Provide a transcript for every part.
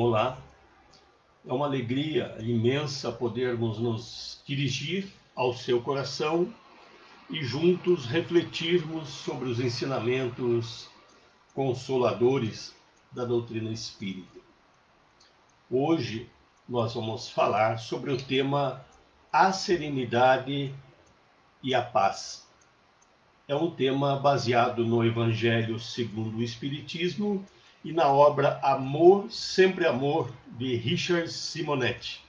Olá, é uma alegria imensa podermos nos dirigir ao seu coração e juntos refletirmos sobre os ensinamentos consoladores da doutrina espírita. Hoje nós vamos falar sobre o tema A Serenidade e a Paz. É um tema baseado no Evangelho segundo o Espiritismo e na obra Amor, Sempre Amor, de Richard Simonetti.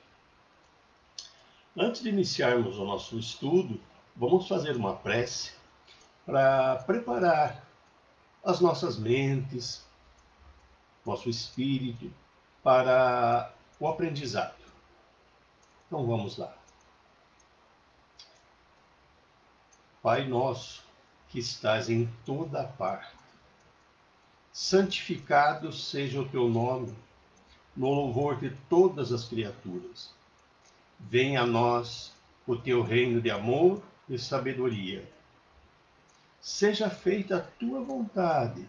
Antes de iniciarmos o nosso estudo, vamos fazer uma prece para preparar as nossas mentes, nosso espírito, para o aprendizado. Então vamos lá. Pai nosso, que estás em toda parte, santificado seja o teu nome, no louvor de todas as criaturas. Venha a nós o teu reino de amor e sabedoria. Seja feita a tua vontade,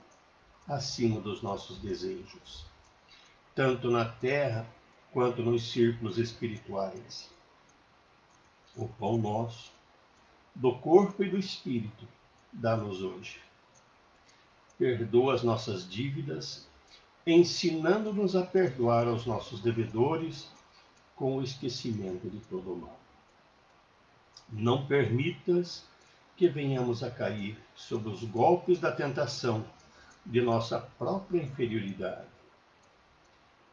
acima dos nossos desejos, tanto na terra quanto nos círculos espirituais. O pão nosso, do corpo e do espírito, dá-nos hoje. Perdoa as nossas dívidas, ensinando-nos a perdoar aos nossos devedores, com o esquecimento de todo o mal. Não permitas que venhamos a cair sob os golpes da tentação de nossa própria inferioridade.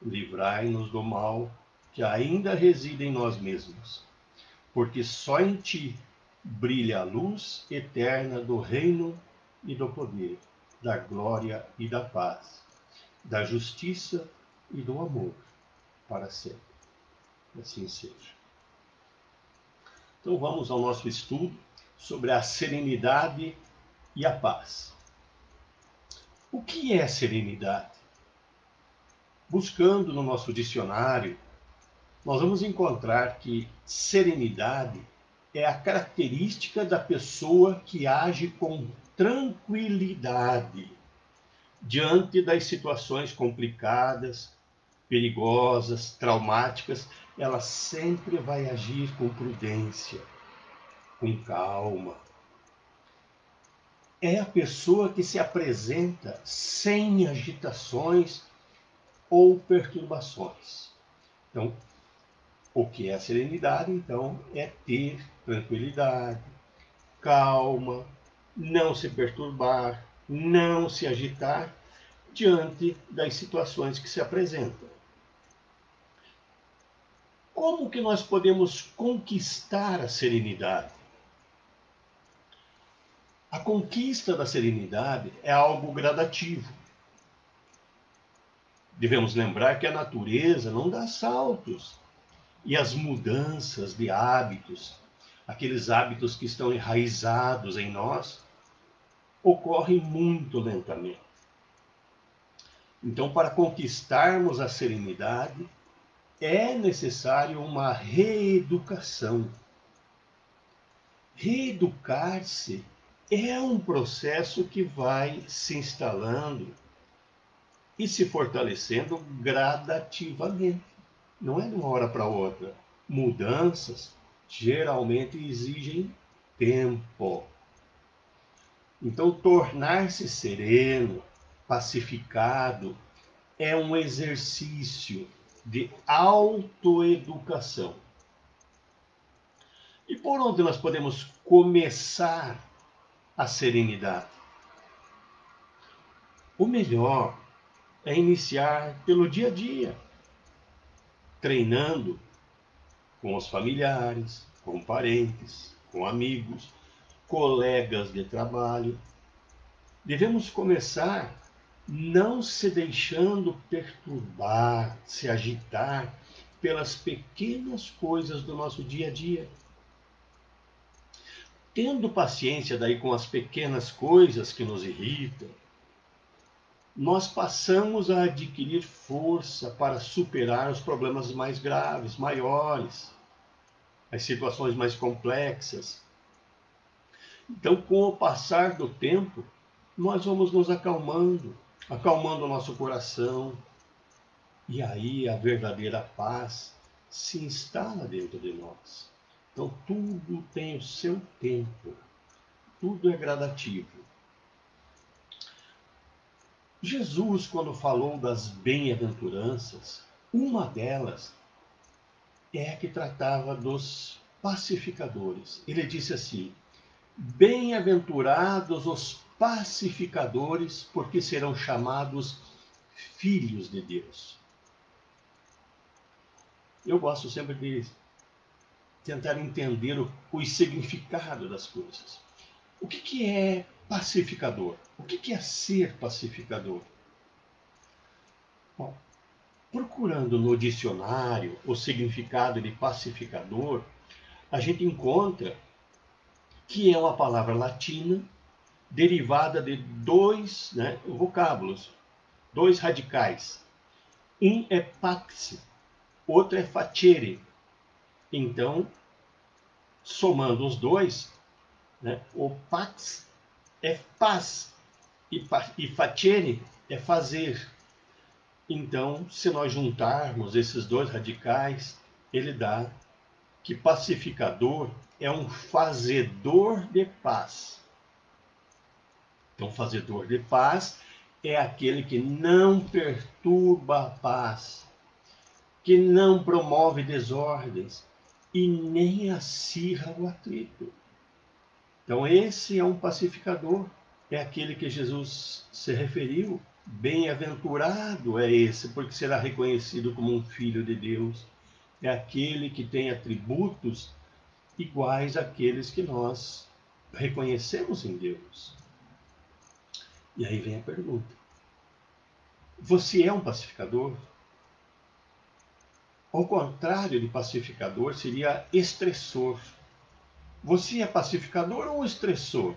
Livrai-nos do mal que ainda reside em nós mesmos, porque só em ti brilha a luz eterna do reino e do poder, da glória e da paz, da justiça e do amor, para sempre. Assim seja. Então vamos ao nosso estudo sobre a serenidade e a paz. O que é serenidade? Buscando no nosso dicionário, nós vamos encontrar que serenidade é a característica da pessoa que age com tranquilidade diante das situações complicadas, perigosas, traumáticas. Ela sempre vai agir com prudência, com calma. É a pessoa que se apresenta sem agitações ou perturbações. Então, o que é a serenidade, então, é ter tranquilidade, calma, não se perturbar, não se agitar diante das situações que se apresentam. Como que nós podemos conquistar a serenidade? A conquista da serenidade é algo gradativo. Devemos lembrar que a natureza não dá saltos. E as mudanças de hábitos, aqueles hábitos que estão enraizados em nós, ocorrem muito lentamente. Então, para conquistarmos a serenidade, é necessário uma reeducação. Reeducar-se é um processo que vai se instalando e se fortalecendo gradativamente. Não é de uma hora para outra. Mudanças geralmente exigem tempo. Então, tornar-se sereno, pacificado, é um exercício de autoeducação. E por onde nós podemos começar a serenidade? O melhor é iniciar pelo dia a dia, treinando com os familiares, com parentes, com amigos, colegas de trabalho. Devemos começar não se deixando perturbar, se agitar pelas pequenas coisas do nosso dia a dia. Tendo paciência daí com as pequenas coisas que nos irritam, nós passamos a adquirir força para superar os problemas mais graves, maiores, as situações mais complexas. Então, com o passar do tempo, nós vamos nos acalmando o nosso coração, E aí a verdadeira paz se instala dentro de nós. Então tudo tem o seu tempo, tudo é gradativo. Jesus, quando falou das bem-aventuranças, uma delas é a que tratava dos pacificadores. Ele disse assim: bem-aventurados os pacificadores, porque serão chamados filhos de Deus. Eu gosto sempre de tentar entender o significado das coisas. O que é pacificador? O que é ser pacificador? Bom, procurando no dicionário o significado de pacificador, a gente encontra que é uma palavra latina derivada de dois vocábulos, dois radicais. Um é pax, outro é facere. Então, somando os dois, o pax é paz e facere é fazer. Então, se nós juntarmos esses dois radicais, ele dá que pacificador é um fazedor de paz. Então, fazedor de paz é aquele que não perturba a paz, que não promove desordens e nem acirra o atrito. Então, esse é um pacificador, é aquele que Jesus se referiu. Bem-aventurado é esse, porque será reconhecido como um filho de Deus. É aquele que tem atributos iguais àqueles que nós reconhecemos em Deus. E aí vem a pergunta: você é um pacificador? Ao contrário de pacificador, seria estressor. Você é pacificador ou estressor?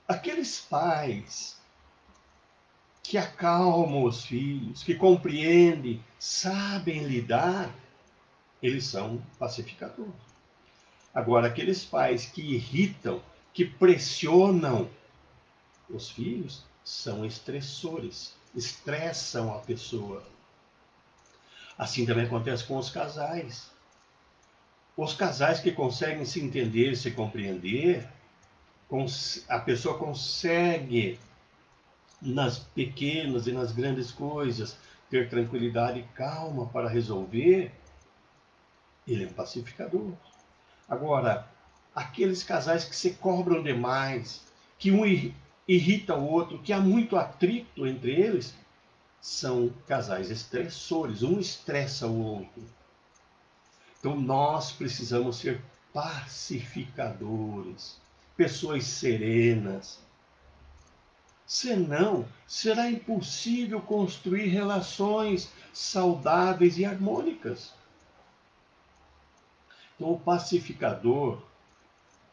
Aqueles pais que acalmam os filhos, que compreendem, sabem lidar, eles são pacificadores. Agora, aqueles pais que irritam, que pressionam os filhos, são estressores, estressam a pessoa. Assim também acontece com os casais. Os casais que conseguem se entender, se compreender, a pessoa consegue, nas pequenas e nas grandes coisas, ter tranquilidade e calma para resolver, ele é um pacificador. Agora, aqueles casais que se cobram demais, que um irrita o outro, que há muito atrito entre eles, são casais estressores, um estressa o outro. Então nós precisamos ser pacificadores, pessoas serenas. Senão, será impossível construir relações saudáveis e harmônicas. Então, o pacificador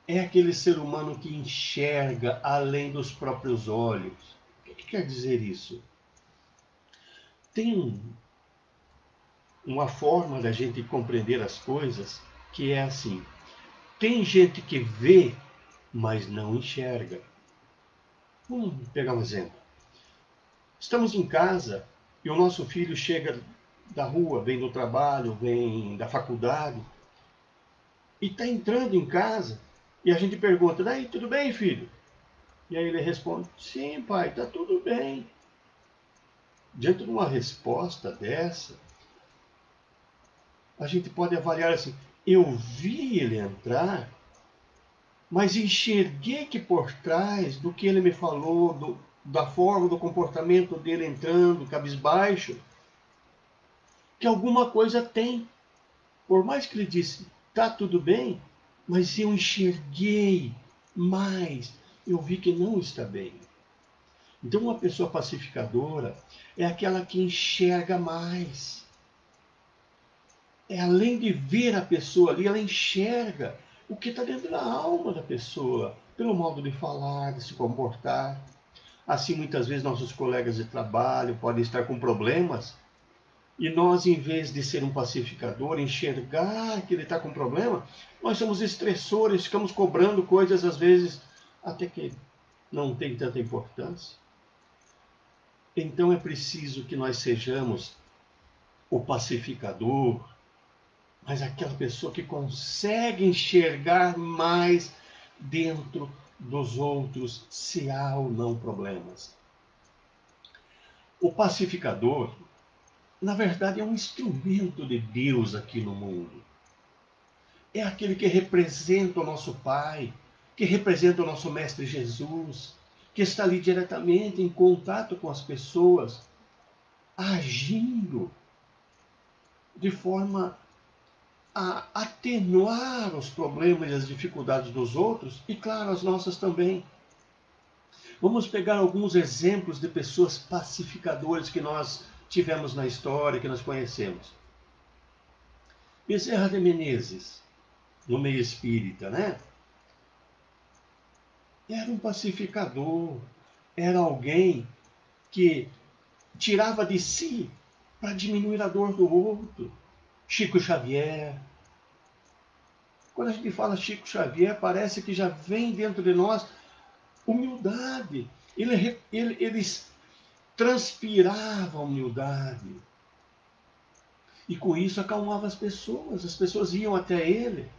é aquele ser humano que enxerga além dos próprios olhos. O que quer dizer isso? Tem uma forma da gente compreender as coisas que é assim: tem gente que vê, mas não enxerga. Vamos pegar um exemplo. Estamos em casa e o nosso filho chega da rua, vem do trabalho, vem da faculdade, e está entrando em casa, e a gente pergunta: daí, tudo bem, filho? E aí ele responde: sim, pai, está tudo bem. Diante de uma resposta dessa, a gente pode avaliar assim: eu vi ele entrar, mas enxerguei que por trás do que ele me falou, da forma, do comportamento dele entrando, cabisbaixo, que alguma coisa tem. Por mais que ele disse, tá tudo bem, mas eu enxerguei mais, eu vi que não está bem. Então, uma pessoa pacificadora é aquela que enxerga mais. É além de ver a pessoa ali, ela enxerga o que está dentro da alma da pessoa, pelo modo de falar, de se comportar. Assim, muitas vezes, nossos colegas de trabalho podem estar com problemas e nós, em vez de ser um pacificador, enxergar que ele está com problema, nós somos estressores, ficamos cobrando coisas, às vezes, até que não tem tanta importância. Então é preciso que nós sejamos o pacificador, mas aquela pessoa que consegue enxergar mais dentro dos outros, se há ou não problemas. O pacificador, na verdade, é um instrumento de Deus aqui no mundo. É aquele que representa o nosso Pai, que representa o nosso Mestre Jesus, que está ali diretamente em contato com as pessoas, agindo de forma a atenuar os problemas e as dificuldades dos outros e, claro, as nossas também. Vamos pegar alguns exemplos de pessoas pacificadoras que nós tivemos na história, que nós conhecemos. Bezerra de Menezes, no meio espírita, né? Era um pacificador, era alguém que tirava de si para diminuir a dor do outro. Chico Xavier. Quando a gente fala Chico Xavier, parece que já vem dentro de nós humildade. Eles transpiravam humildade. E com isso acalmava as pessoas. As pessoas iam até ele,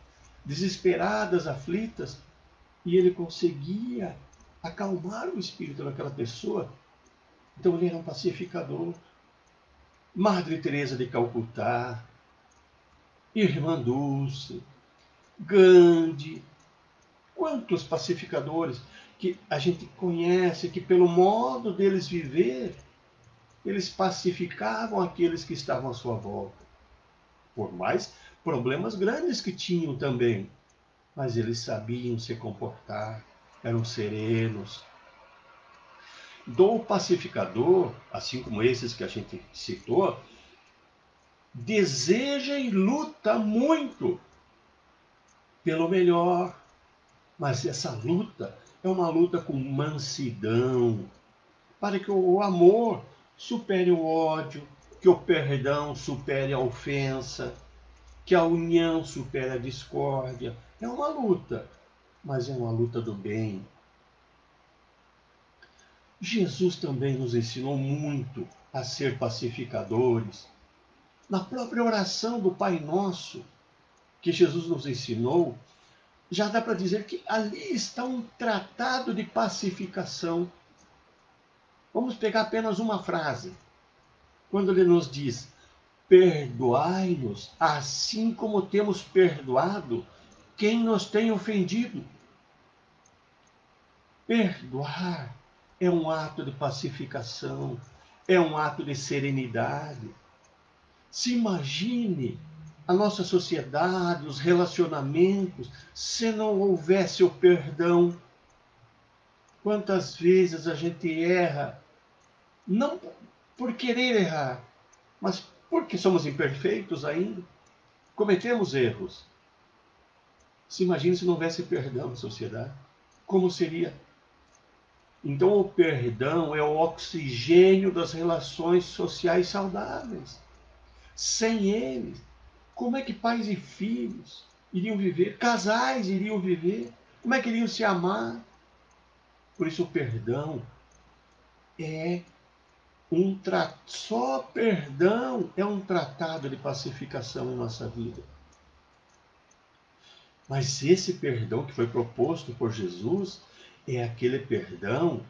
desesperadas, aflitas, e ele conseguia acalmar o espírito daquela pessoa. Então ele era um pacificador. Madre Teresa de Calcutá, Irmã Dulce, Gandhi, quantos pacificadores que a gente conhece, que pelo modo deles viver, eles pacificavam aqueles que estavam à sua volta. Por mais problemas grandes que tinham também, mas eles sabiam se comportar, eram serenos. Do pacificador, assim como esses que a gente citou, deseja e luta muito pelo melhor, mas essa luta é uma luta com mansidão, para que o amor supere o ódio, que o perdão supere a ofensa, que a união supere a discórdia. É uma luta, mas é uma luta do bem. Jesus também nos ensinou muito a ser pacificadores. Na própria oração do Pai Nosso, que Jesus nos ensinou, já dá para dizer que ali está um tratado de pacificação. Vamos pegar apenas uma frase. Quando ele nos diz: perdoai-nos, assim como temos perdoado quem nos tem ofendido. Perdoar é um ato de pacificação, é um ato de serenidade. Se imagine a nossa sociedade, os relacionamentos, se não houvesse o perdão. Quantas vezes a gente erra, não por querer errar, mas porque somos imperfeitos ainda, cometemos erros. Se imagine se não houvesse perdão na sociedade. Como seria? Então o perdão é o oxigênio das relações sociais saudáveis. Sem ele, como é que pais e filhos iriam viver? Casais iriam viver? Como é que iriam se amar? Por isso o perdão é só perdão é um tratado de pacificação em nossa vida. Mas esse perdão que foi proposto por Jesus é aquele perdão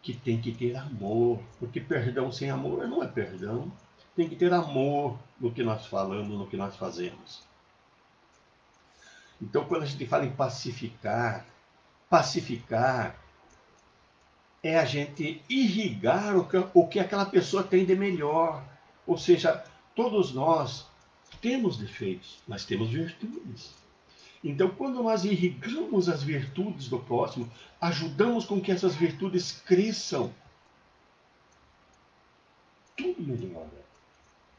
que tem que ter amor, porque perdão sem amor não é perdão. Tem que ter amor no que nós falamos, no que nós fazemos. Então, quando a gente fala em pacificar é a gente irrigar o que aquela pessoa tem de melhor. Ou seja, todos nós temos defeitos, mas temos virtudes. Então, quando nós irrigamos as virtudes do próximo, ajudamos com que essas virtudes cresçam, tudo melhora.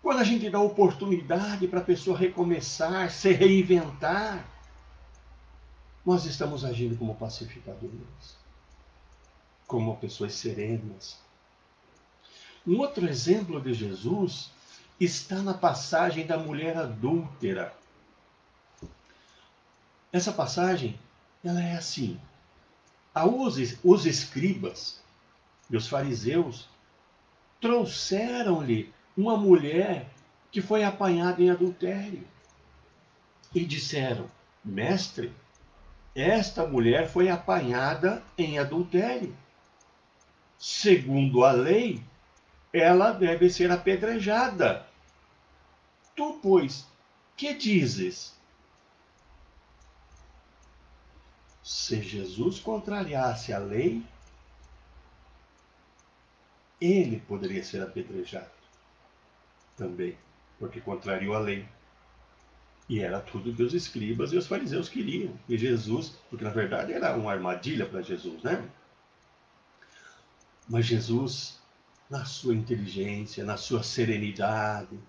Quando a gente dá oportunidade para a pessoa recomeçar, se reinventar, nós estamos agindo como pacificadores, como pessoas serenas. Um outro exemplo de Jesus está na passagem da mulher adúltera. Essa passagem, ela é assim: os escribas e os fariseus trouxeram-lhe uma mulher que foi apanhada em adultério. E disseram: Mestre, esta mulher foi apanhada em adultério. Segundo a lei, ela deve ser apedrejada. Tu, pois, que dizes? Se Jesus contrariasse a lei, ele poderia ser apedrejado também, porque contrariou a lei. E era tudo que os escribas e os fariseus queriam. E Jesus, porque na verdade era uma armadilha para Jesus, né? Mas Jesus, na sua inteligência, na sua serenidade,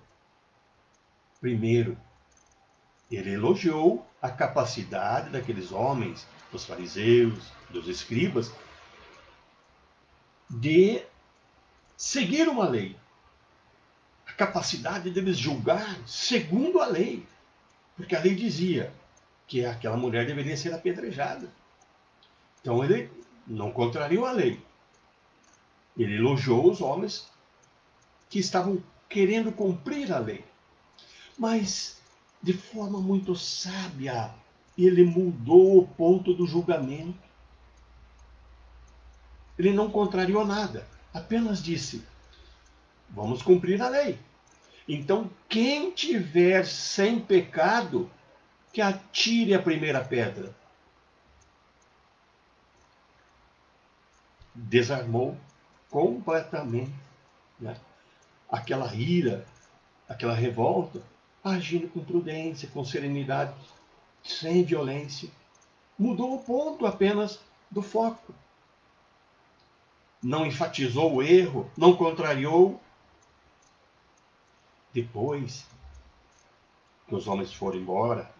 primeiro, ele elogiou a capacidade daqueles homens, dos fariseus, dos escribas, de seguir uma lei. A capacidade deles julgar segundo a lei. Porque a lei dizia que aquela mulher deveria ser apedrejada. Então ele não contrariou a lei. Ele elogiou os homens que estavam querendo cumprir a lei. Mas, de forma muito sábia, ele mudou o ponto do julgamento. Ele não contrariou nada. Apenas disse: vamos cumprir a lei. Então, quem tiver sem pecado, que atire a primeira pedra. Desarmou completamente, né, aquela ira, aquela revolta, agindo com prudência, com serenidade, sem violência. Mudou o ponto apenas do foco. Não enfatizou o erro, não contrariou. Depois que os homens foram embora,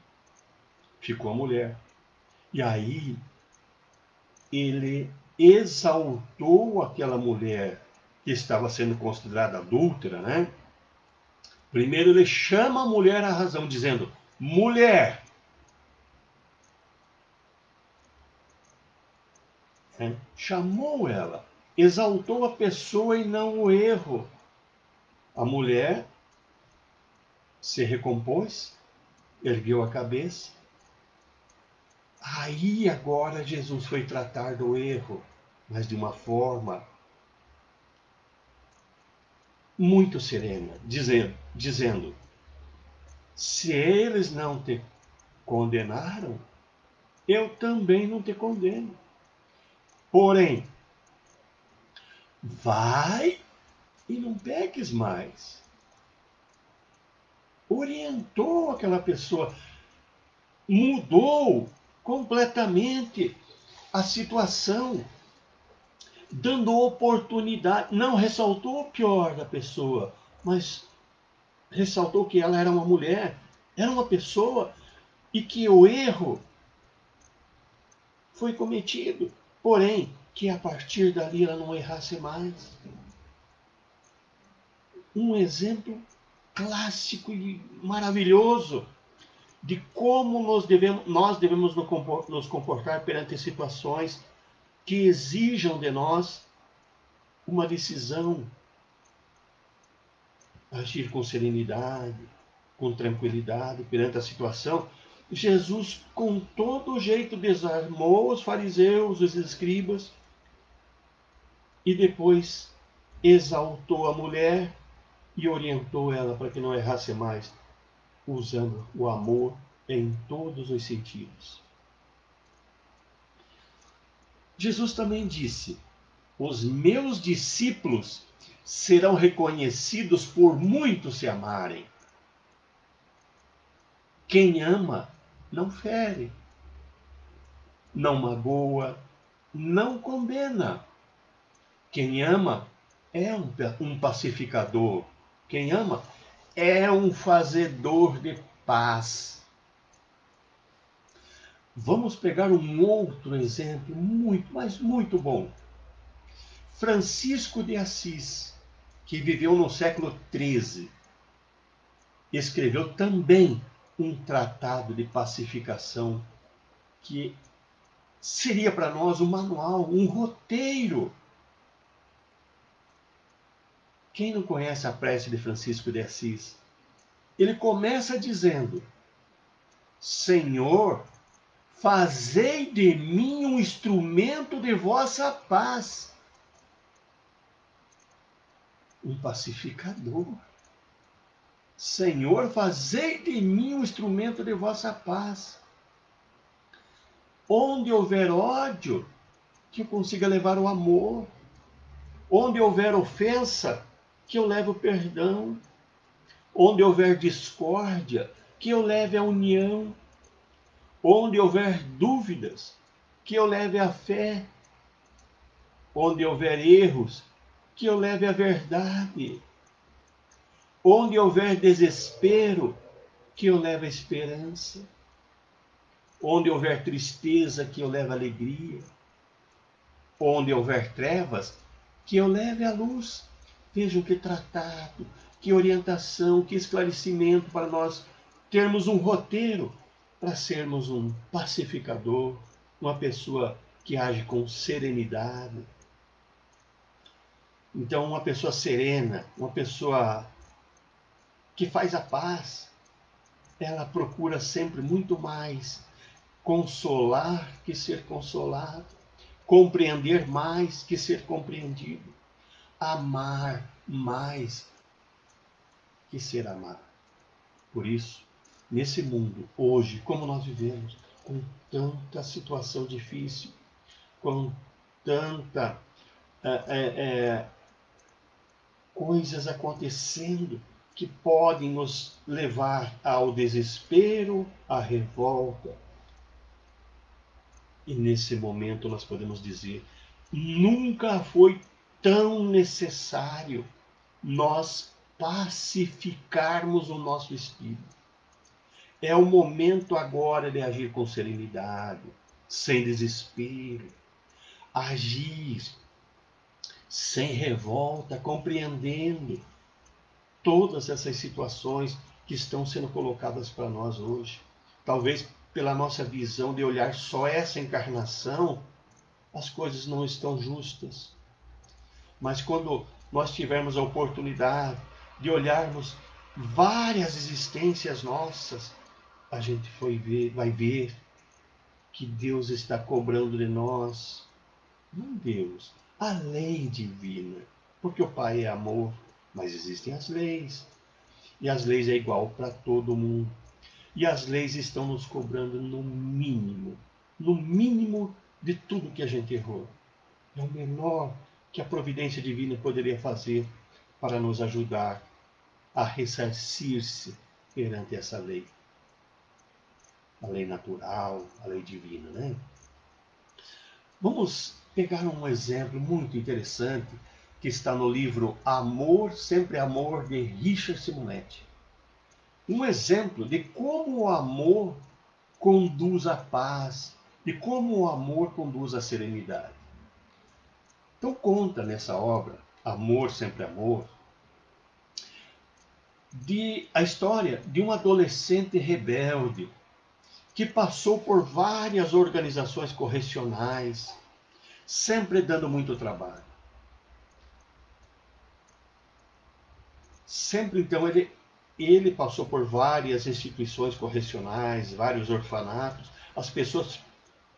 ficou a mulher. E aí ele exaltou aquela mulher que estava sendo considerada adúltera, né? Primeiro ele chama a mulher à razão, dizendo: mulher. Chamou ela, exaltou a pessoa e não o erro. A mulher se recompôs, ergueu a cabeça. Aí agora Jesus foi tratar do erro, mas de uma forma muito serena, dizendo: se eles não te condenaram, eu também não te condeno. Porém, vai e não peques mais. Orientou aquela pessoa, mudou completamente a situação, dando oportunidade, não ressaltou o pior da pessoa, mas ressaltou que ela era uma mulher, era uma pessoa e que o erro foi cometido, porém que a partir dali ela não errasse mais. Um exemplo clássico e maravilhoso de como nós devemos nos comportar perante situações que exijam de nós uma decisão, agir com serenidade, com tranquilidade perante a situação. Jesus, com todo jeito, desarmou os fariseus, os escribas, e depois exaltou a mulher e orientou ela para que não errasse mais, usando o amor em todos os sentidos. Jesus também disse: os meus discípulos serão reconhecidos por muitos se amarem. Quem ama não fere, não magoa, não condena. Quem ama é um pacificador. Quem ama é um fazedor de paz. Vamos pegar um outro exemplo muito, mas muito bom. Francisco de Assis, que viveu no século XIII, escreveu também um tratado de pacificação que seria para nós um manual, um roteiro Quem não conhece a prece de Francisco de Assis? Ele começa dizendo: Senhor, fazei de mim um instrumento de vossa paz. Um pacificador. Senhor, fazei de mim um instrumento de vossa paz. Onde houver ódio, que eu consiga levar o amor. Onde houver ofensa, que eu leve o perdão. Onde houver discórdia, que eu leve a união. Onde houver dúvidas, que eu leve a fé. Onde houver erros, que eu leve a verdade. Onde houver desespero, que eu leve a esperança. Onde houver tristeza, que eu leve a alegria. Onde houver trevas, que eu leve a luz. Vejam que tratado, que orientação, que esclarecimento para nós termos um roteiro para sermos um pacificador, uma pessoa que age com serenidade. Então, uma pessoa serena, uma pessoa que faz a paz, ela procura sempre muito mais consolar que ser consolado, compreender mais que ser compreendido, amar mais que ser amado. Por isso, nesse mundo, hoje, como nós vivemos, com tanta situação difícil, com tanta coisas acontecendo que podem nos levar ao desespero, à revolta. E nesse momento nós podemos dizer, nunca foi tão necessário nós pacificarmos o nosso espírito. É o momento agora de agir com serenidade, sem desespero, agir sem revolta, compreendendo todas essas situações que estão sendo colocadas para nós hoje. Talvez pela nossa visão de olhar só essa encarnação, as coisas não estão justas. Mas quando nós tivermos a oportunidade de olharmos várias existências nossas, a gente vai ver que Deus está cobrando de nós, não Deus, a lei divina. Porque o Pai é amor, mas existem as leis. E as leis é igual para todo mundo. E as leis estão nos cobrando no mínimo de tudo que a gente errou. É o menor que a providência divina poderia fazer para nos ajudar a ressarcir-se perante essa lei. A lei natural, a lei divina, né? Vamos pegar um exemplo muito interessante que está no livro Amor, Sempre Amor, de Richard Simonetti. Um exemplo de como o amor conduz à paz, de como o amor conduz à serenidade. Então conta nessa obra, Amor, Sempre Amor, a história de um adolescente rebelde que passou por várias organizações correcionais, sempre dando muito trabalho. Sempre, então, ele passou por várias instituições correcionais, vários orfanatos. As pessoas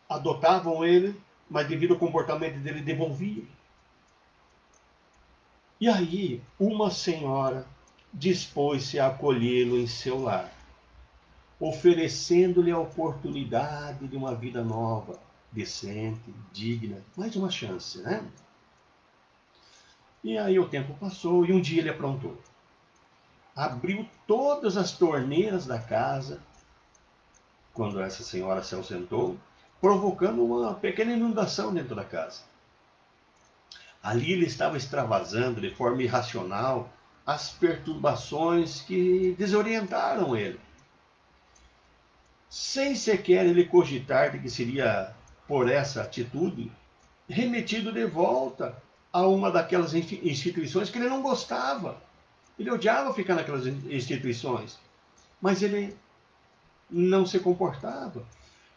adotavam ele, mas devido ao comportamento dele, devolviam. E aí, uma senhora dispôs-se a acolhê-lo em seu lar, oferecendo-lhe a oportunidade de uma vida nova, decente, digna, mais uma chance, né? E aí o tempo passou e um dia ele aprontou. Abriu todas as torneiras da casa, quando essa senhora se ausentou, provocando uma pequena inundação dentro da casa. Ali ele estava extravasando de forma irracional as perturbações que desorientaram ele. Sem sequer ele cogitar de que seria, por essa atitude, remetido de volta a uma daquelas instituições que ele não gostava. Ele odiava ficar naquelas instituições, mas ele não se comportava.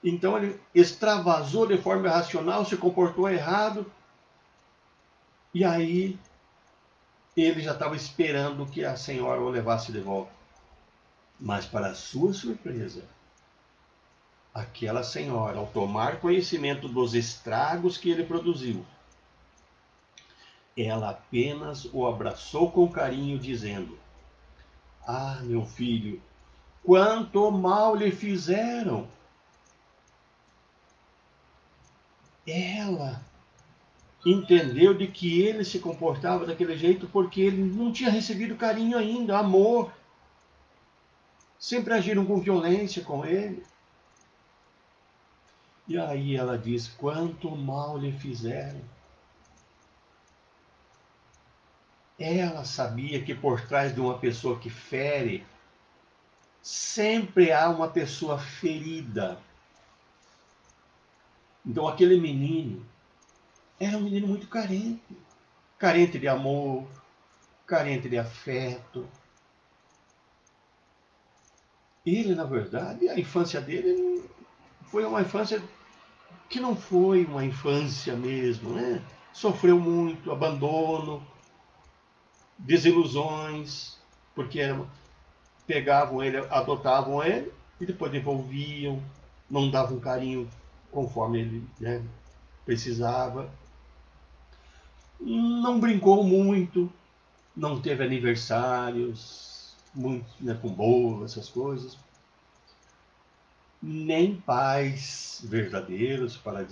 Então ele extravasou de forma irracional, se comportou errado, e aí ele já estava esperando que a senhora o levasse de volta. Mas, para sua surpresa, aquela senhora, ao tomar conhecimento dos estragos que ele produziu, ela apenas o abraçou com carinho, dizendo: "Ah, meu filho, quanto mal lhe fizeram!" Ela entendeu de que ele se comportava daquele jeito porque ele não tinha recebido carinho ainda, amor. Sempre agiram com violência com ele. E aí ela diz: quanto mal lhe fizeram. Ela sabia que por trás de uma pessoa que fere, sempre há uma pessoa ferida. Então aquele menino era um menino muito carente. Carente de amor, carente de afeto. Ele, na verdade, a infância dele foi uma infância que não foi uma infância mesmo, né? Sofreu muito, abandono, desilusões, porque pegavam ele, adotavam ele e depois devolviam, não davam carinho conforme ele, né, precisava. Não brincou muito, não teve aniversários, muito, né, com bolo, essas coisas. Nem pais verdadeiros para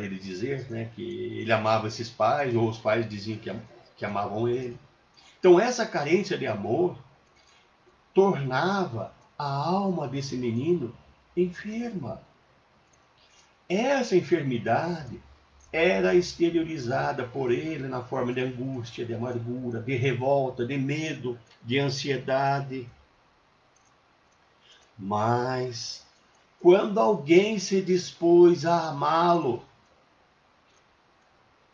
ele dizer, né, que ele amava esses pais, ou os pais diziam que amavam ele. Então essa carência de amor tornava a alma desse menino enferma. Essa enfermidade era exteriorizada por ele na forma de angústia, de amargura, de revolta, de medo, de ansiedade. Mas quando alguém se dispôs a amá-lo,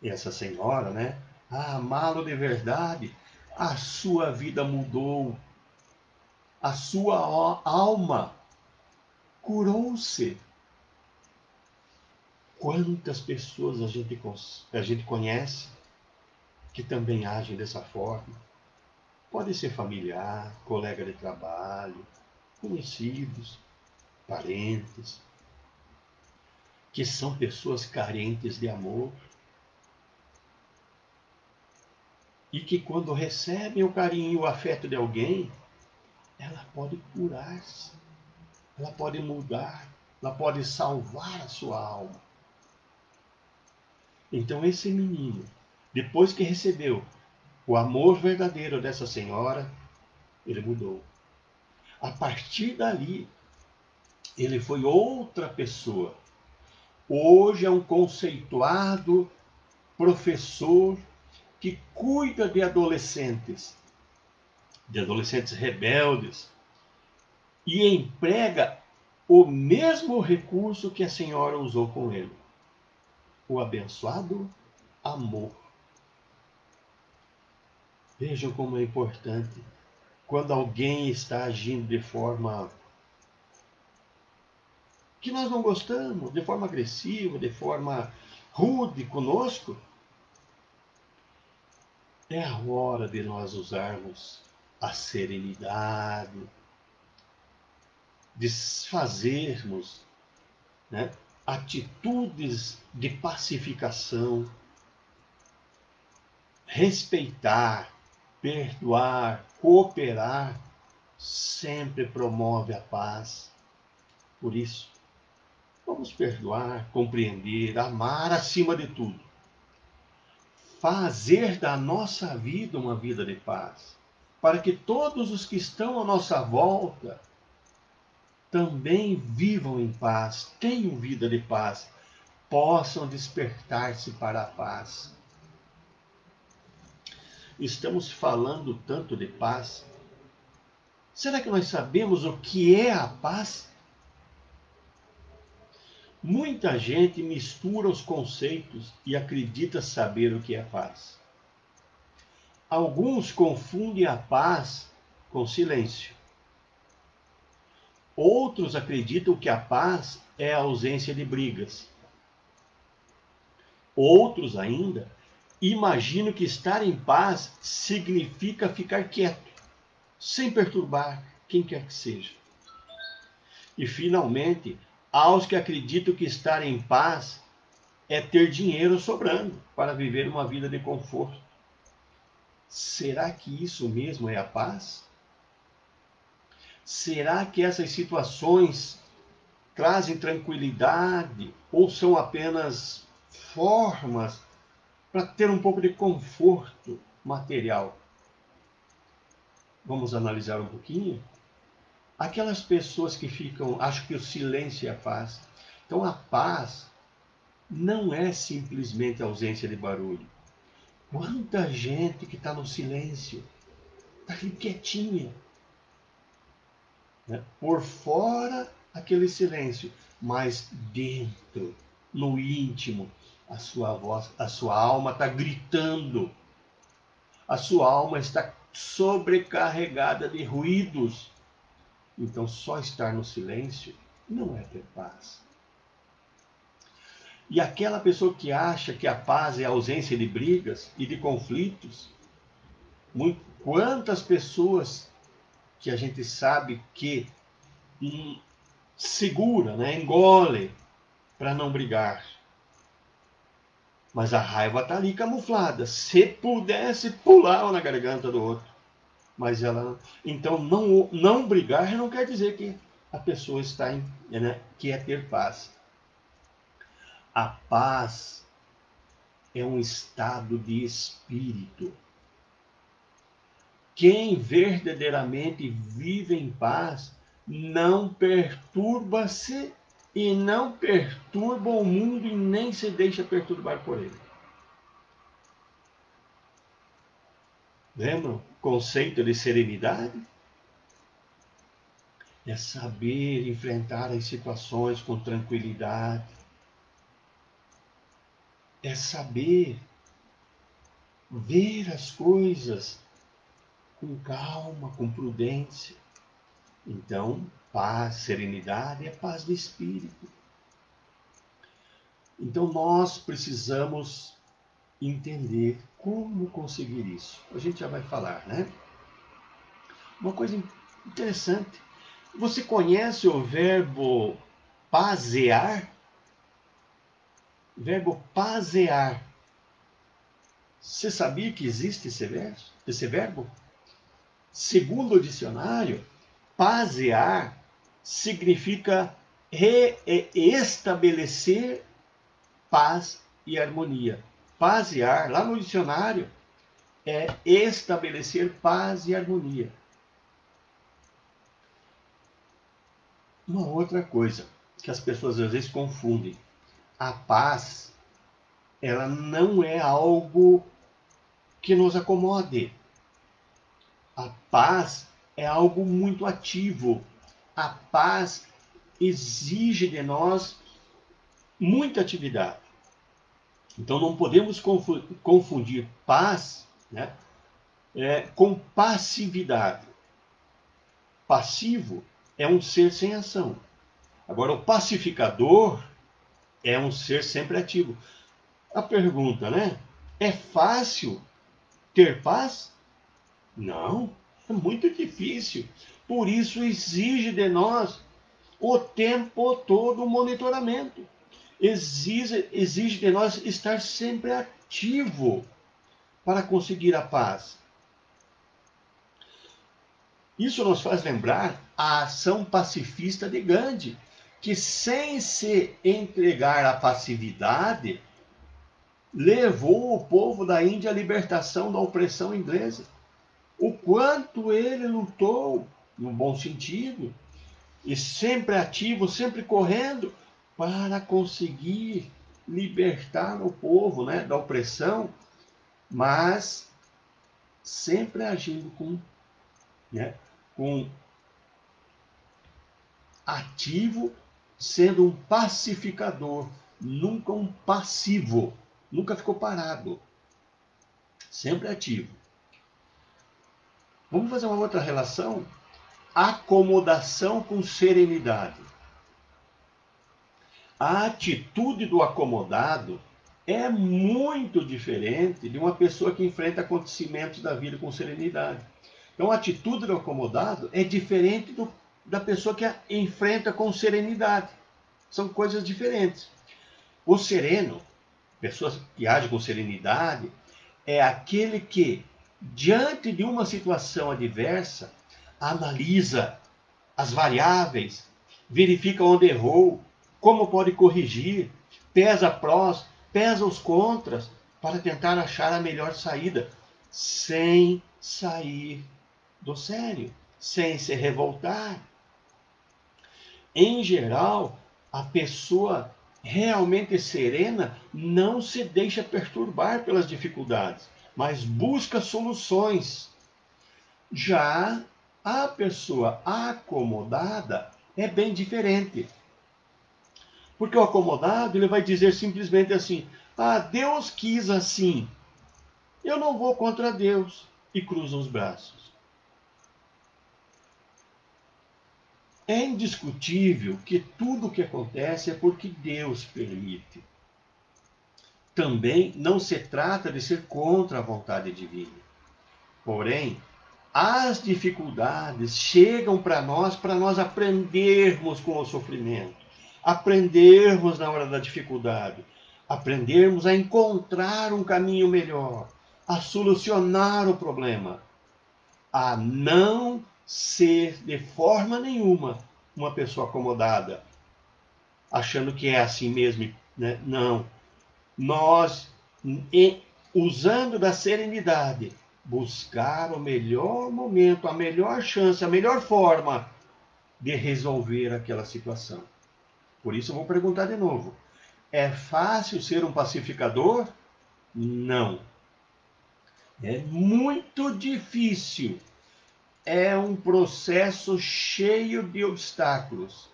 essa senhora, né, a amá-lo de verdade, a sua vida mudou, a sua alma curou-se. Quantas pessoas a gente conhece que também agem dessa forma? Pode ser familiar, colega de trabalho, conhecidos, parentes, que são pessoas carentes de amor e que, quando recebem o carinho e o afeto de alguém, ela pode curar-se, ela pode mudar, ela pode salvar a sua alma. Então esse menino, depois que recebeu o amor verdadeiro dessa senhora, ele mudou. A partir dali, ele foi outra pessoa. Hoje é um conceituado professor que cuida de adolescentes rebeldes, e emprega o mesmo recurso que a senhora usou com ele: o abençoado amor. Vejam como é importante quando alguém está agindo de forma que nós não gostamos, de forma agressiva, de forma rude conosco. É a hora de nós usarmos a serenidade, de fazermos, né, atitudes de pacificação, respeitar, perdoar, cooperar, sempre promove a paz. Por isso, vamos perdoar, compreender, amar acima de tudo. Fazer da nossa vida uma vida de paz, para que todos os que estão à nossa volta também vivam em paz, tenham vida de paz, possam despertar-se para a paz. Estamos falando tanto de paz. Será que nós sabemos o que é a paz? Muita gente mistura os conceitos e acredita saber o que é paz. Alguns confundem a paz com silêncio. Outros acreditam que a paz é a ausência de brigas. Outros ainda imagino que estar em paz significa ficar quieto, sem perturbar quem quer que seja. E, finalmente, aos que acreditam que estar em paz é ter dinheiro sobrando para viver uma vida de conforto. Será que isso mesmo é a paz? Será que essas situações trazem tranquilidade ou são apenas formas para ter um pouco de conforto material? Vamos analisar um pouquinho? Aquelas pessoas que acham que o silêncio é a paz. Então a paz não é simplesmente a ausência de barulho. Quanta gente que está no silêncio, está ali quietinha, né? Por fora aquele silêncio, mas dentro, no íntimo, a sua voz, a sua alma está gritando. A sua alma está sobrecarregada de ruídos. Então, só estar no silêncio não é ter paz. E aquela pessoa que acha que a paz é a ausência de brigas e de conflitos, quantas pessoas que a gente sabe que segura, né, engole para não brigar. Mas a raiva está ali camuflada. Se pudesse, pular na garganta do outro. Mas ela. Então, não brigar não quer dizer que a pessoa está quer ter paz. A paz é um estado de espírito. Quem verdadeiramente vive em paz não perturba-se e não perturba o mundo e nem se deixa perturbar por ele. Lembram o conceito de serenidade? É saber enfrentar as situações com tranquilidade. É saber ver as coisas com calma, com prudência. Então, paz, serenidade é paz de espírito. Então, nós precisamos entender como conseguir isso. A gente já vai falar, né? Uma coisa interessante. Você conhece o verbo pasear? Verbo pasear. Você sabia que existe esse verbo? Segundo o dicionário, pasear significa reestabelecer paz e harmonia. Pasear, lá no dicionário, é estabelecer paz e harmonia. Uma outra coisa que as pessoas às vezes confundem. A paz, ela não é algo que nos acomode. A paz é algo muito ativo. A paz exige de nós muita atividade. Então não podemos confundir paz, né, com passividade. Passivo é um ser sem ação. Agora, o pacificador é um ser sempre ativo. A pergunta, né? É fácil ter paz? Não, é muito difícil. Por isso exige de nós o tempo todo o monitoramento. Exige de nós estar sempre ativo para conseguir a paz. Isso nos faz lembrar a ação pacifista de Gandhi, que sem se entregar à passividade, levou o povo da Índia à libertação da opressão inglesa. O quanto ele lutou, no bom sentido, e sempre ativo, sempre correndo, para conseguir libertar o povo, né, da opressão, mas sempre agindo com ativo, sendo um pacificador, nunca um passivo, nunca ficou parado, sempre ativo. Vamos fazer uma outra relação? Acomodação com serenidade. A atitude do acomodado é muito diferente de uma pessoa que enfrenta acontecimentos da vida com serenidade. Então, a atitude do acomodado é diferente da pessoa que a enfrenta com serenidade. São coisas diferentes. O sereno, pessoa que age com serenidade, é aquele que, diante de uma situação adversa, analisa as variáveis, verifica onde errou, como pode corrigir, pesa prós, pesa os contras, para tentar achar a melhor saída, sem sair do sério, sem se revoltar. Em geral, a pessoa realmente serena não se deixa perturbar pelas dificuldades, mas busca soluções. Já a pessoa acomodada é bem diferente. Porque o acomodado, ele vai dizer simplesmente assim: ah, Deus quis assim, eu não vou contra Deus, e cruza os braços. É indiscutível que tudo o que acontece é porque Deus permite. Também não se trata de ser contra a vontade divina. Porém, as dificuldades chegam para nós aprendermos com o sofrimento, aprendermos na hora da dificuldade, aprendermos a encontrar um caminho melhor, a solucionar o problema, a não ser de forma nenhuma uma pessoa acomodada, achando que é assim mesmo, né? Não. Nós, usando da serenidade, buscar o melhor momento, a melhor chance, a melhor forma de resolver aquela situação. Por isso eu vou perguntar de novo: é fácil ser um pacificador? Não. É muito difícil. É um processo cheio de obstáculos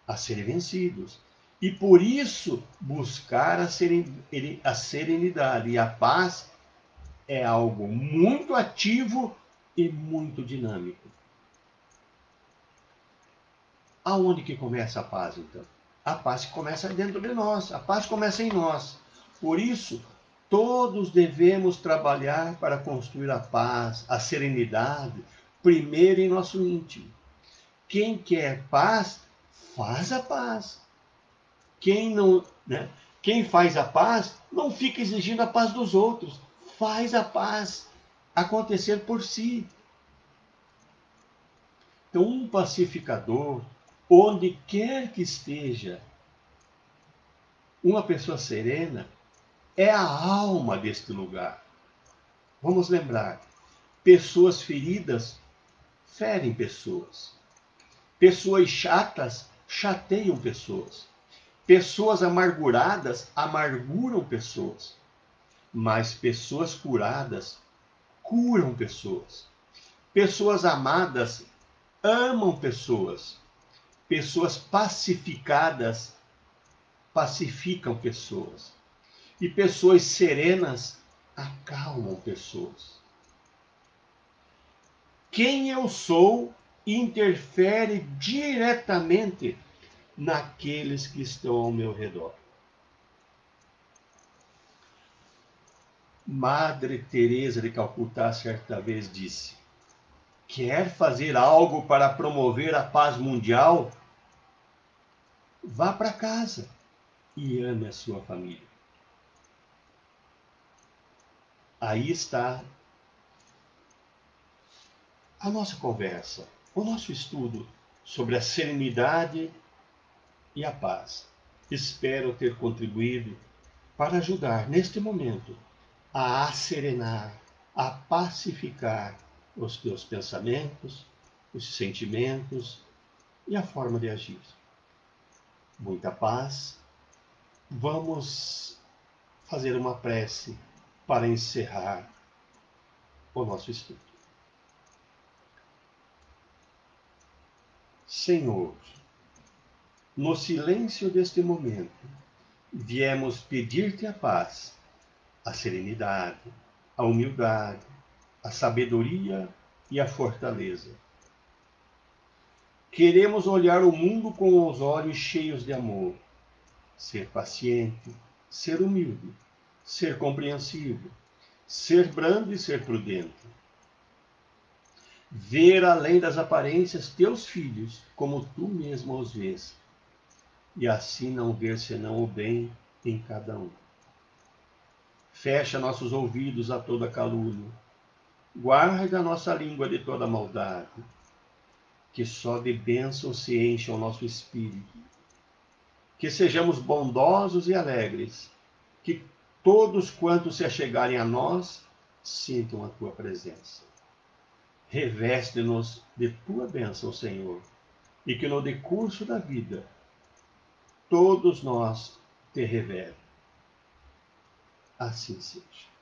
a serem vencidos. E por isso, buscar a serenidade e a paz é algo muito ativo e muito dinâmico. Aonde que começa a paz, então? A paz começa dentro de nós, a paz começa em nós. Por isso, todos devemos trabalhar para construir a paz, a serenidade, primeiro em nosso íntimo. Quem quer paz, faz a paz. Quem não, né? Quem faz a paz, não fica exigindo a paz dos outros. Faz a paz acontecer por si. Então, um pacificador, onde quer que esteja, uma pessoa serena, é a alma deste lugar. Vamos lembrar, pessoas feridas ferem pessoas. Pessoas chatas chateiam pessoas. Pessoas amarguradas amarguram pessoas. Mas pessoas curadas curam pessoas. Pessoas amadas amam pessoas. Pessoas pacificadas pacificam pessoas. E pessoas serenas acalmam pessoas. Quem eu sou interfere diretamente naqueles que estão ao meu redor. Madre Teresa de Calcutá certa vez disse: quer fazer algo para promover a paz mundial? Vá para casa e ame a sua família. Aí está a nossa conversa, o nosso estudo sobre a serenidade e a paz. Espero ter contribuído para ajudar neste momento a serenar, a pacificar os teus pensamentos, os sentimentos e a forma de agir. Muita paz. Vamos fazer uma prece para encerrar o nosso estudo. Senhor, no silêncio deste momento, viemos pedir-te a paz, a serenidade, a humildade, a sabedoria e a fortaleza. Queremos olhar o mundo com os olhos cheios de amor, ser paciente, ser humilde, ser compreensivo, ser brando e ser prudente. Ver além das aparências teus filhos, como tu mesmo os vês, e assim não ver senão o bem em cada um. Fecha nossos ouvidos a toda calúnia, guarda nossa língua de toda maldade, que só de bênção se encha o nosso espírito, que sejamos bondosos e alegres, que todos quantos se achegarem a nós sintam a tua presença. Reveste-nos de tua bênção, Senhor, e que no decurso da vida todos nós te revelem. Assim seja.